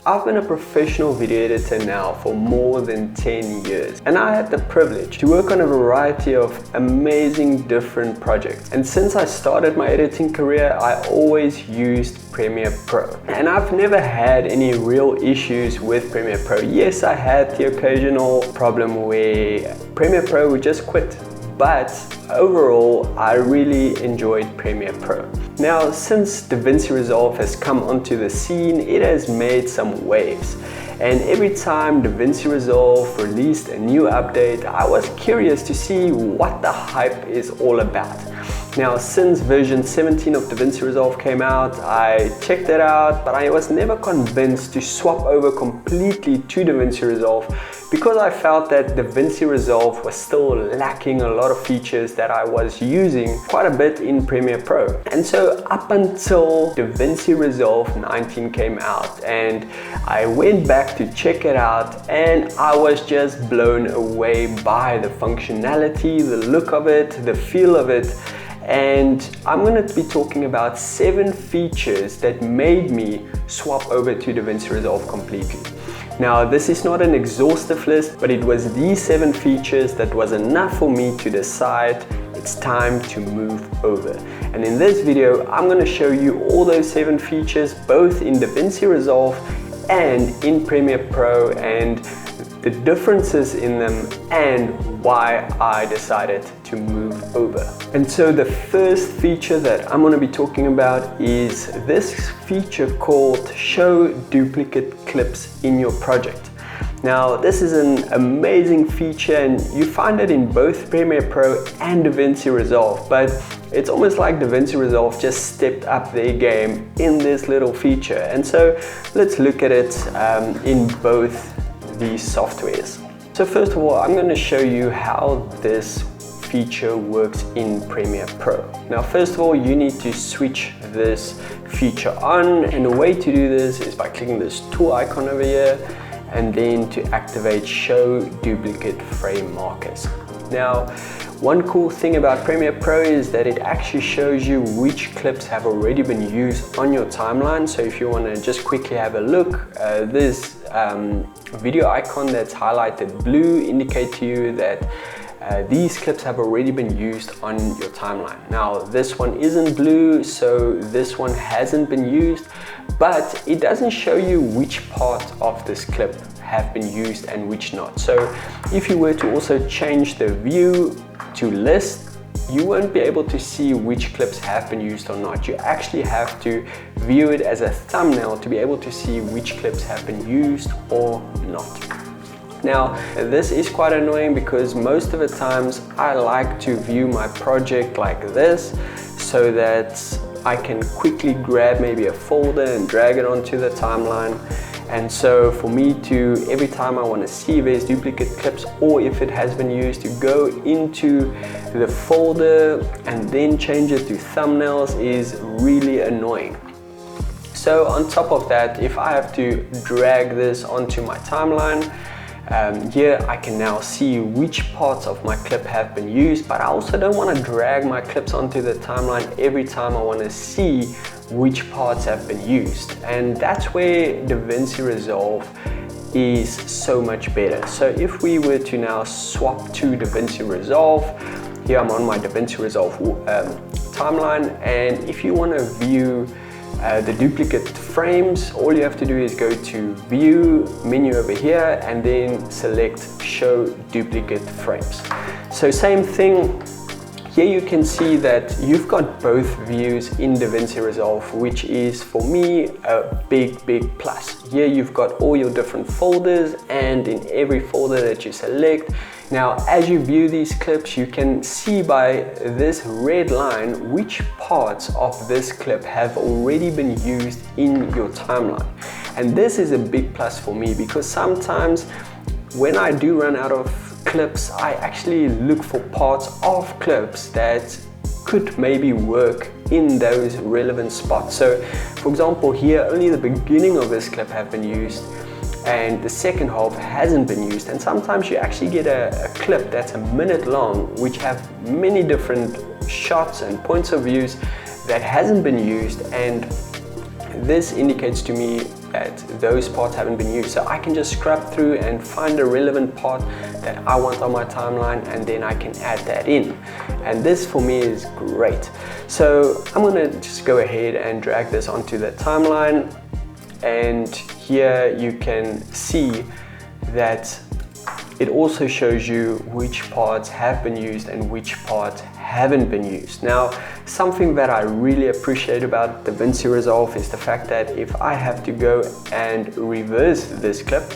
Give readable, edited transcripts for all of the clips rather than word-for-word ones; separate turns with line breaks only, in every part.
I've been a professional video editor now for more than 10 years, and I had the privilege to work on a variety of amazing different projects. And since I started my editing career, I always used Premiere Pro. And I've never had any real issues with Premiere Pro. Yes, I had the occasional problem where Premiere Pro would just quit, but overall, I really enjoyed Premiere Pro. Now, since DaVinci Resolve has come onto the scene, it has made some waves. And every time DaVinci Resolve released a new update, I was curious to see what the hype is all about. Now, since version 17 of DaVinci Resolve came out, I checked it out, but I was never convinced to swap over completely to DaVinci Resolve because I felt that DaVinci Resolve was still lacking a lot of features that I was using quite a bit in Premiere Pro. And so up until DaVinci Resolve 19 came out, and I went back to check it out, and I was just blown away by the functionality, the look of it, the feel of it. And I'm going to be talking about 7 features that made me swap over to DaVinci Resolve completely. Now, this is not an exhaustive list, but it was these 7 features that was enough for me to decide it's time to move over. And in this video, I'm going to show you all those 7 features, both in DaVinci Resolve and in Premiere Pro, and the differences in them and why I decided to move over. And so the first feature that I'm going to be talking about is this feature called Show Duplicate Clips in Your Project. Now, this is an amazing feature, and you find it in both Premiere Pro and DaVinci Resolve, but it's almost like DaVinci Resolve just stepped up their game in this little feature. And so let's look at it in both these softwares. So first of all, I'm going to show you how this feature works in Premiere Pro. Now, first of all, you need to switch this feature on, and the way to do this is by clicking this tool icon over here and then to activate Show Duplicate Frame Markers. Now, one cool thing about Premiere Pro is that it actually shows you which clips have already been used on your timeline. So if you want to just quickly have a look, this video icon that's highlighted blue indicate to you that these clips have already been used on your timeline. Now, this one isn't blue, so this one hasn't been used, but it doesn't show you which part of this clip have been used and which not. So if you were to also change the view to list, you won't be able to see which clips have been used or not. You actually have to view it as a thumbnail to be able to see which clips have been used or not. Now, this is quite annoying because most of the times I like to view my project like this so that I can quickly grab maybe a folder and drag it onto the timeline. And so for me to, every time I want to see if there's duplicate clips or if it has been used, to go into the folder and then change it to thumbnails is really annoying. So on top of that, if I have to drag this onto my timeline, here I can now see which parts of my clip have been used, but I also don't want to drag my clips onto the timeline every time I want to see which parts have been used. And that's where DaVinci Resolve is so much better. So if we were to now swap to DaVinci Resolve, here I'm on my DaVinci Resolve timeline, and if you want to view the duplicate frames, all you have to do is go to View menu over here and then select Show Duplicate Frames. So same thing, here you can see that you've got both views in DaVinci Resolve, which is for me a big plus. Here you've got all your different folders, and in every folder that you select, now as you view these clips, you can see by this red line which parts of this clip have already been used in your timeline. And this is a big plus for me because sometimes when I do run out of clips, I actually look for parts of clips that could maybe work in those relevant spots. So for example, here only the beginning of this clip have been used and the second half hasn't been used, and sometimes you actually get a clip that's a minute long which have many different shots and points of views that hasn't been used, and this indicates to me that those parts haven't been used. So I can just scrub through and find a relevant part that I want on my timeline, and then I can add that in. And this for me is great. So I'm gonna just go ahead and drag this onto the timeline, and here you can see that it also shows you which parts have been used and which parts haven't been used. Now, something that I really appreciate about DaVinci Resolve is the fact that if I have to go and reverse this clip,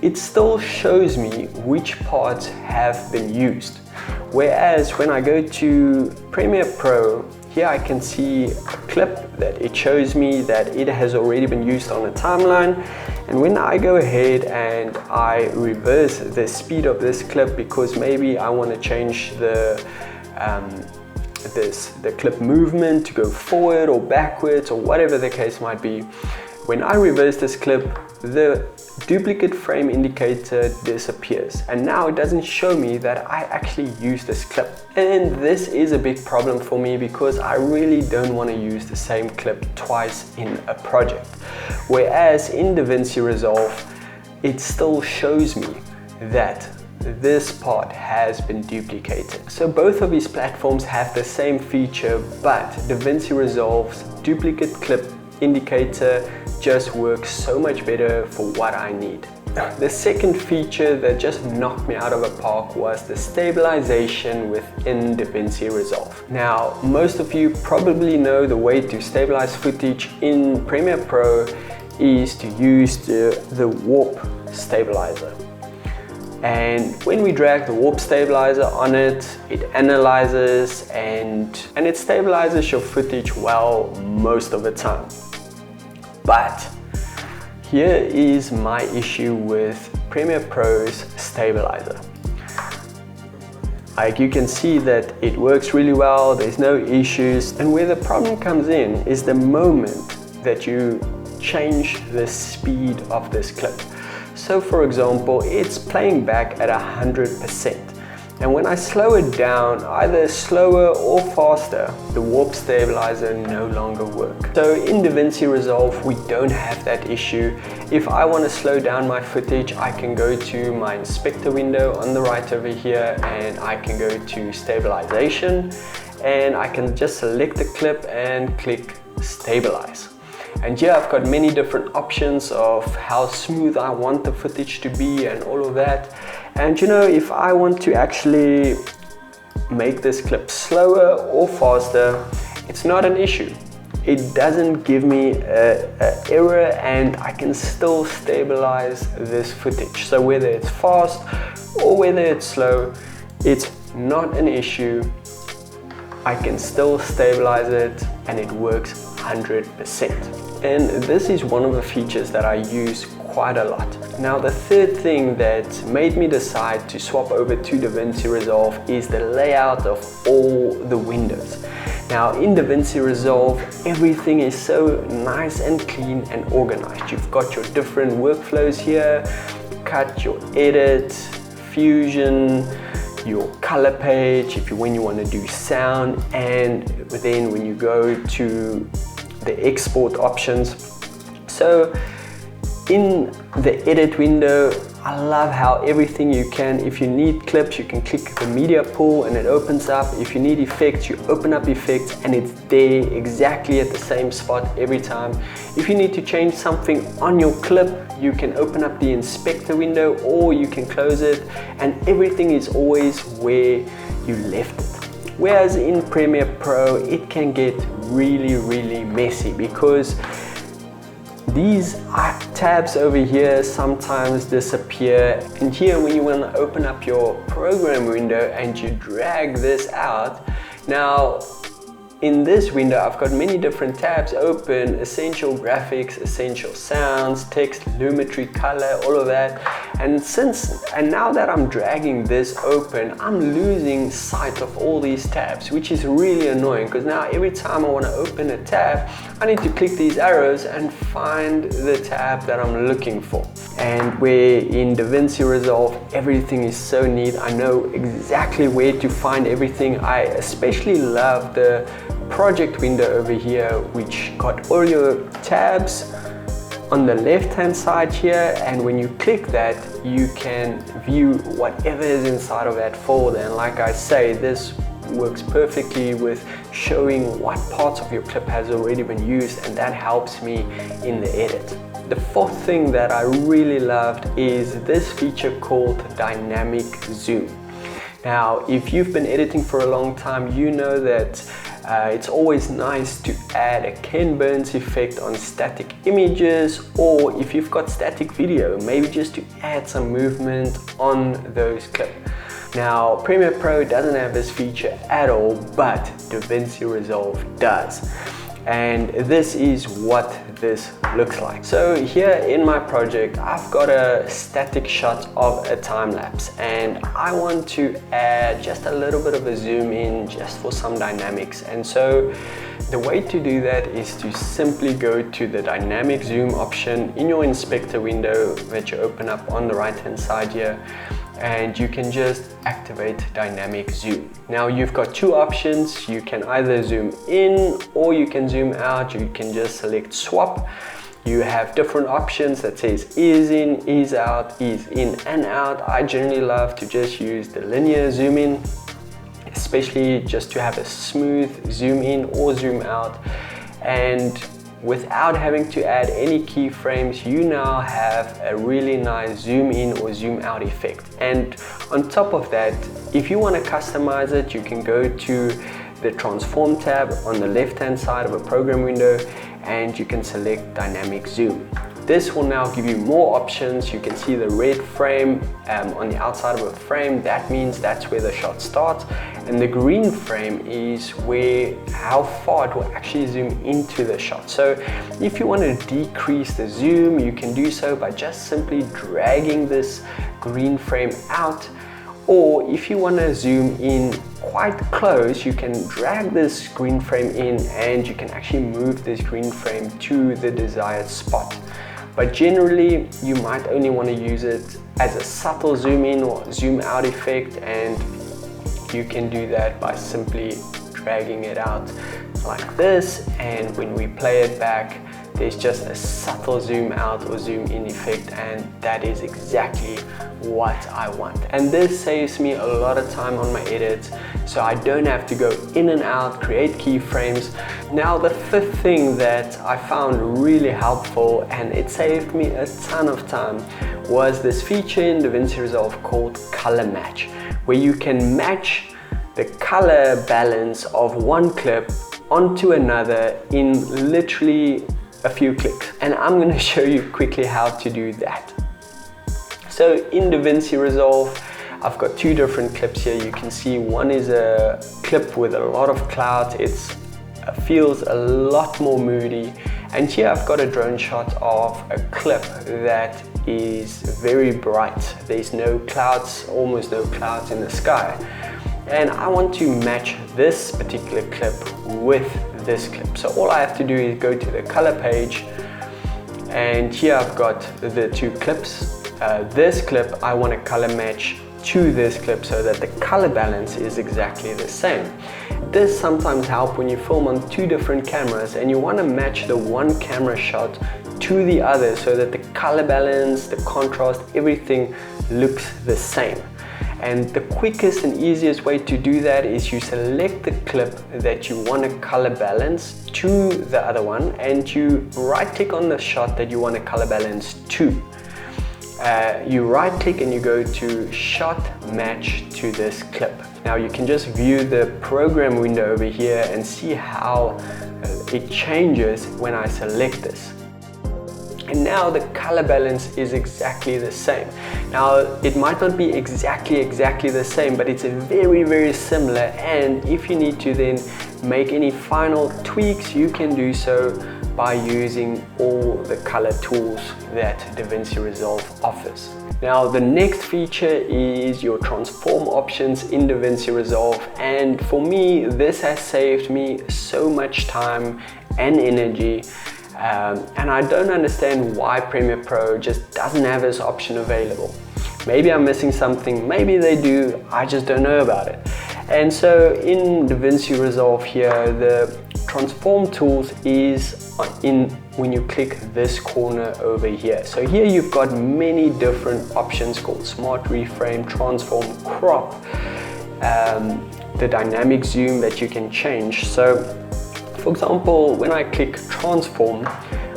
it still shows me which parts have been used. Whereas when I go to Premiere Pro, here I can see a clip that it shows me that it has already been used on a timeline. And when I go ahead and I reverse the speed of this clip, because maybe I want to change the clip movement to go forward or backwards or whatever the case might be, when I reverse this clip, the duplicate frame indicator disappears, and now it doesn't show me that I actually used this clip. And this is a big problem for me because I really don't want to use the same clip twice in a project. Whereas in DaVinci Resolve, it still shows me that this part has been duplicated. So both of these platforms have the same feature, but DaVinci Resolve's duplicate clip indicator just works so much better for what I need. The second feature that just knocked me out of the park was the stabilization within DaVinci Resolve. Now, most of you probably know the way to stabilize footage in Premiere Pro is to use the warp stabilizer. And when we drag the warp stabilizer on it, it analyzes and it stabilizes your footage well most of the time. But here is my issue with Premiere Pro's stabilizer. Like, you can see that it works really well, there's no issues, and where the problem comes in is the moment that you change the speed of this clip. So for example, it's playing back at 100%. And when I slow it down, either slower or faster, the warp stabilizer no longer works. So in DaVinci Resolve, we don't have that issue. If I want to slow down my footage, I can go to my inspector window on the right over here, and I can go to stabilization, and I can just select the clip and click stabilize. And here I've got many different options of how smooth I want the footage to be and all of that. And you know, if I want to actually make this clip slower or faster, it's not an issue. It doesn't give me an error, and I can still stabilize this footage. So whether it's fast or whether it's slow, it's not an issue. I can still stabilize it and it works 100%. And this is one of the features that I use quite a lot. Now, the third thing that made me decide to swap over to DaVinci Resolve is the layout of all the windows. Now, in DaVinci Resolve, everything is so nice and clean and organized. You've got your different workflows here: cut, your edit, fusion, your color page, when you want to do sound, and then when you go to the export options. So in the edit window, I love how everything you can, if you need clips, you can click the media pool and it opens up. If you need effects, you open up effects and it's there exactly at the same spot every time. If you need to change something on your clip, you can open up the inspector window or you can close it, and everything is always where you left it. Whereas in Premiere Pro, it can get really messy because these tabs over here sometimes disappear. And here, when you want to open up your program window and you drag this out, now in this window I've got many different tabs open: essential graphics, essential sounds, text, lumetri, color, all of that. And now that I'm dragging this open, I'm losing sight of all these tabs, which is really annoying, because now every time I want to open a tab, I need to click these arrows and find the tab that I'm looking for. And where in DaVinci Resolve everything is so neat, I know exactly where to find everything. I especially love the project window over here, which got all your tabs on the left hand side here, and when you click that you can view whatever is inside of that folder. And like I say, this works perfectly with showing what parts of your clip has already been used, and that helps me in the edit. The fourth thing that I really loved is this feature called dynamic zoom. Now, if you've been editing for a long time, you know that it's always nice to add a Ken Burns effect on static images, or if you've got static video, maybe just to add some movement on those clips. Now, Premiere Pro doesn't have this feature at all, but DaVinci Resolve does. And this is what this looks like. So here in my project, I've got a static shot of a time lapse, and I want to add just a little bit of a zoom in just for some dynamics. And so the way to do that is to simply go to the dynamic zoom option in your inspector window that you open up on the right hand side here, and you can just activate dynamic zoom. Now you've got two options. You can either zoom in or you can zoom out. You can just select swap. You have different options that says ease in, ease out, ease in and out. I generally love to just use the linear zoom in, especially just to have a smooth zoom in or zoom out. And without having to add any keyframes, you now have a really nice zoom in or zoom out effect. And on top of that, if you want to customize it, you can go to the transform tab on the left hand side of a program window, and you can select dynamic zoom. This will now give you more options. You can see the red frame on the outside of a frame. That means that's where the shot starts. And the green frame is how far it will actually zoom into the shot. So if you want to decrease the zoom, you can do so by just simply dragging this green frame out. Or if you want to zoom in quite close, you can drag this green frame in, and you can actually move this green frame to the desired spot. But generally, you might only want to use it as a subtle zoom in or zoom out effect, and you can do that by simply dragging it out like this, and when we play it back, there's just a subtle zoom out or zoom in effect, and that is exactly what I want. And this saves me a lot of time on my edits, so I don't have to go in and out, create keyframes. Now, the fifth thing that I found really helpful, and it saved me a ton of time, was this feature in DaVinci Resolve called color match, where you can match the color balance of one clip onto another in literally a few clicks. And I'm going to show you quickly how to do that. So in DaVinci Resolve, I've got two different clips here. You can see one is a clip with a lot of clouds. It feels a lot more moody. And here I've got a drone shot of a clip that is very bright. There's no clouds, almost no clouds in the sky. And I want to match this particular clip with this clip. So all I have to do is go to the color page, and here I've got the two clips. This clip I want to color match to this clip so that the color balance is exactly the same. This sometimes helps when you film on two different cameras and you want to match the one camera shot to the other so that the color balance, the contrast, everything looks the same. And the quickest and easiest way to do that is you select the clip that you want to color balance to the other one, and you right click on the shot that you want to color balance to. You right click and you go to shot match to this clip. Now you can just view the program window over here and see how it changes when I select this. And now the color balance is exactly the same. Now it might not be exactly the same, but it's very similar, and if you need to then make any final tweaks, you can do so by using all the color tools that DaVinci Resolve offers. Now the next feature is your transform options in DaVinci Resolve, and for me this has saved me so much time and energy. And I don't understand why Premiere Pro just doesn't have this option available. Maybe I'm missing something, maybe they do, I just don't know about it. And so in DaVinci Resolve here, the transform tools is when you click this corner over here. So here you've got many different options called smart reframe, transform, crop, the dynamic zoom that you can change. So for example, when I click transform,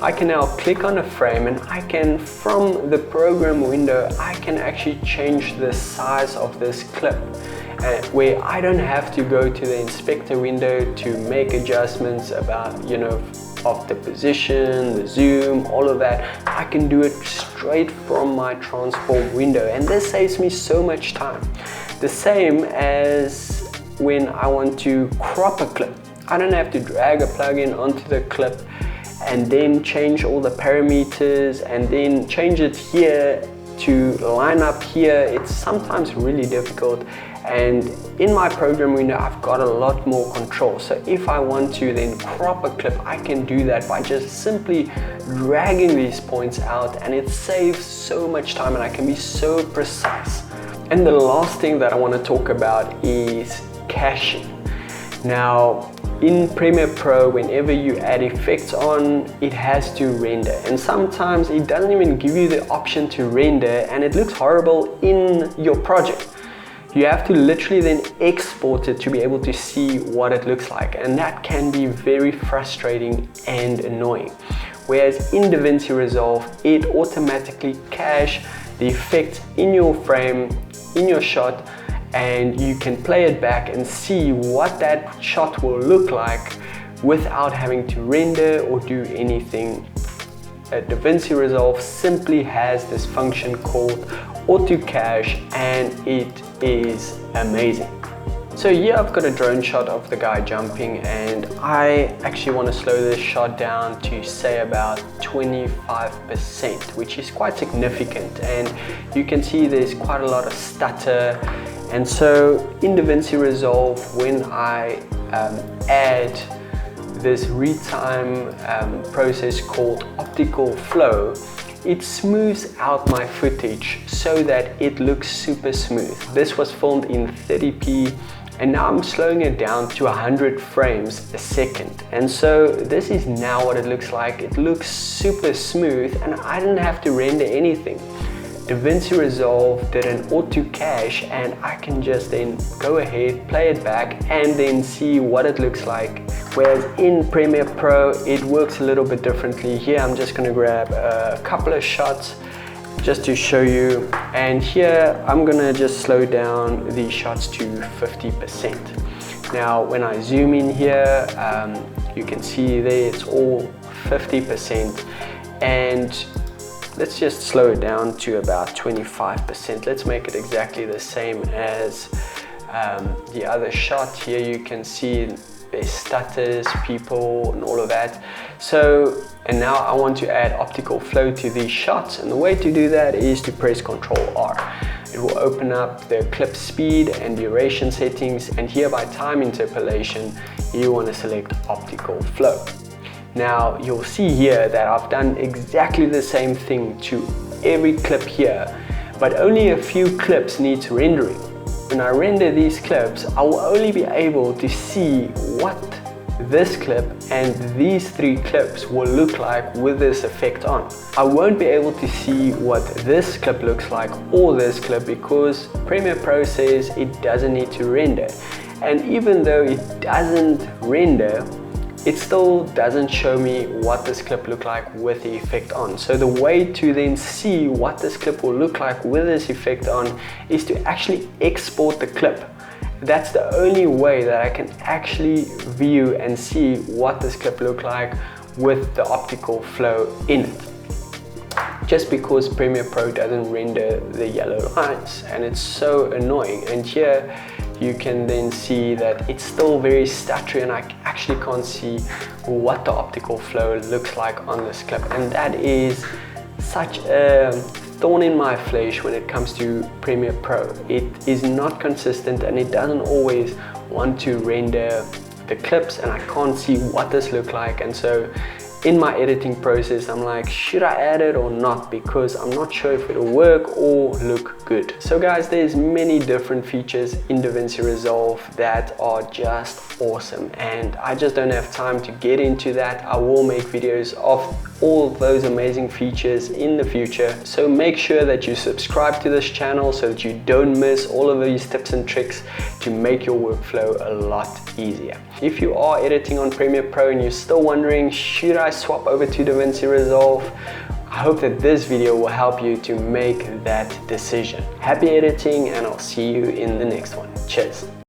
I can now click on a frame and I can, from the program window, I can actually change the size of this clip, where I don't have to go to the inspector window to make adjustments about, of the position, the zoom, all of that. I can do it straight from my transform window, and this saves me so much time. The same as when I want to crop a clip. I don't have to drag a plugin onto the clip and then change all the parameters and then change it here to line up here. It's sometimes really difficult, and in my program window I've got a lot more control. So if I want to then crop a clip, I can do that by just simply dragging these points out, and it saves so much time and I can be so precise. And the last thing that I want to talk about is caching. Now in Premiere Pro, whenever you add effects on, it has to render, and sometimes it doesn't even give you the option to render, and it looks horrible in your project. You have to literally then export it to be able to see what it looks like, and that can be very frustrating and annoying. Whereas in DaVinci Resolve, it automatically caches the effect in your frame, in your shot, and you can play it back and see what that shot will look like without having to render or do anything. DaVinci Resolve simply has this function called auto cache, and it is amazing. So here I've got a drone shot of the guy jumping, and I actually want to slow this shot down to say about 25%, which is quite significant, and you can see there's quite a lot of stutter. And so in DaVinci Resolve, when I add this retime process called optical flow, it smooths out my footage so that it looks super smooth. This was filmed in 30p, and now I'm slowing it down to 100 frames a second. And so this is now what it looks like. It looks super smooth, and I didn't have to render anything. DaVinci Resolve did an auto cache, and I can just then go ahead, play it back, and then see what it looks like. Whereas in Premiere Pro, it works a little bit differently. Here I'm just going to grab a couple of shots just to show you, and here I'm going to just slow down these shots to 50%. Now when I zoom in here, you can see there it's all 50%, and let's just slow it down to about 25%. Let's make it exactly the same as the other shot. Here you can see there's stutters, people, and all of that. So, and now I want to add optical flow to these shots, and the way to do that is to press Ctrl R. It will open up the clip speed and duration settings, and here by time interpolation, you want to select optical flow. Now you'll see here that I've done exactly the same thing to every clip here, but only a few clips need rendering. When I render these clips, I will only be able to see what this clip and these 3 clips will look like with this effect on. I won't be able to see what this clip looks like or this clip, because Premiere Pro says it doesn't need to render. And even though it doesn't render, it still doesn't show me what this clip look like with the effect on. So the way to then see what this clip will look like with this effect on is to actually export the clip. That's the only way that I can actually view and see what this clip look like with the optical flow in it. Just because Premiere Pro doesn't render the yellow lines, and it's so annoying. And here you can then see that it's still very stuttery, and I actually can't see what the optical flow looks like on this clip, and that is such a thorn in my flesh when it comes to Premiere Pro. It is not consistent, and it doesn't always want to render the clips, and I can't see what this looks like. And so in my editing process, I'm like, should I add it or not? Because I'm not sure if it'll work or look good. So guys, there's many different features in DaVinci Resolve that are just awesome, and I just don't have time to get into that. I will make videos of all of those amazing features in the future, so make sure that you subscribe to this channel so that you don't miss all of these tips and tricks to make your workflow a lot easier. If you are editing on Premiere Pro and you're still wondering, should I swap over to DaVinci Resolve? I hope that this video will help you to make that decision. Happy editing, and I'll see you in the next one. Cheers.